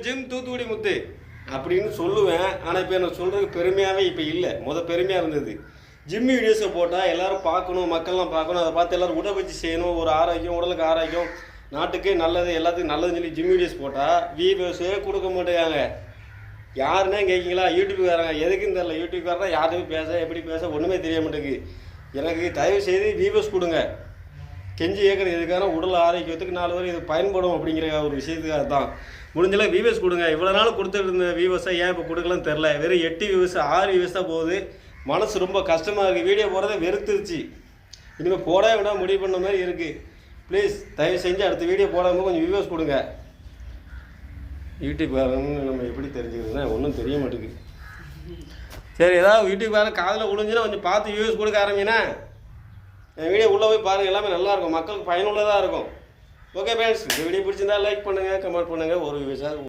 Gym Thoothukudi முத்து அப்படின்னு சொல்லுவேன். ஆனால் இப்போ எனக்கு சொல்கிறதுக்கு பெருமையாகவே இப்போ இல்லை. பெருமையாக இருந்தது. ஜிம் வீடியோஸை போட்டால் எல்லோரும் பார்க்கணும், மக்கள்லாம் பார்க்கணும், அதை பார்த்து எல்லோரும் உடற்பயிற்சி செய்யணும், ஒரு ஆரோக்கியம், உடலுக்கு ஆரோக்கியம், நாட்டுக்கே நல்லது, எல்லாத்துக்கும் நல்லதுன்னு சொல்லி ஜிம் வீடியோஸ் போட்டால் வியூவர்ஸே கொடுக்க மாட்டேங்காங்க. யாருன்னே கேட்கிங்களா? யூடியூப்காரங்க எதுக்குன்னு தெரியல. யூடியூப்காரனா யாருமே பேச எப்படி பேச ஒன்றுமே தெரிய மாட்டேங்குது. எனக்கு தயவு செய்து வியூவர்ஸ் கொடுங்க. கெஞ்சி கேட்குறது எதுக்காக உடல் ஆரோக்கியத்துக்கு 4 பேர் இது பயன்படும் அப்படிங்கிற ஒரு விஷயத்துக்காக தான். முடிஞ்சளவு வியூவர்ஸ் கொடுங்க. இவ்வளோ நாள் கொடுத்துட்டு இருந்த வியூவர்ஸை ஏன் இப்போ கொடுக்கலன்னு தெரில. வெறும் 8 வியூவர்ஸ் 6 வியூவர்ஸ் தான் போகுது. மனசு ரொம்ப கஷ்டமாக இருக்குது. வீடியோ போகிறத வெறுத்துருச்சு. இனிமேல் போடவே விட முடிவு பண்ண மாதிரி இருக்குது. ப்ளீஸ் தயவு செஞ்சு அடுத்த வீடியோ போடாமல் கொஞ்சம் வியூவர்ஸ் கொடுங்க. யூடியூப்காரன்னு நம்ம எப்படி தெரிஞ்சுக்கிறதுனா ஒன்றும் தெரிய மாட்டேங்குது. சரி, ஏதாவது யூடியூப்காரன் காதில் விழுந்துன்னா கொஞ்சம் பார்த்து வியூவர்ஸ் கொடுக்க ஆரம்பிங்கன்னா என் வீடியோ உள்ளே போய் பாருங்கள். எல்லாமே நல்லாயிருக்கும், மக்களுக்கு பயனுள்ளதாக இருக்கும். ஓகே ஃப்ரெண்ட்ஸ், இந்த வீடியோ பிடிச்சிருந்தா லைக் பண்ணுங்கள், கமெண்ட் பண்ணுங்கள். ஒரு வியூவர்ஸாக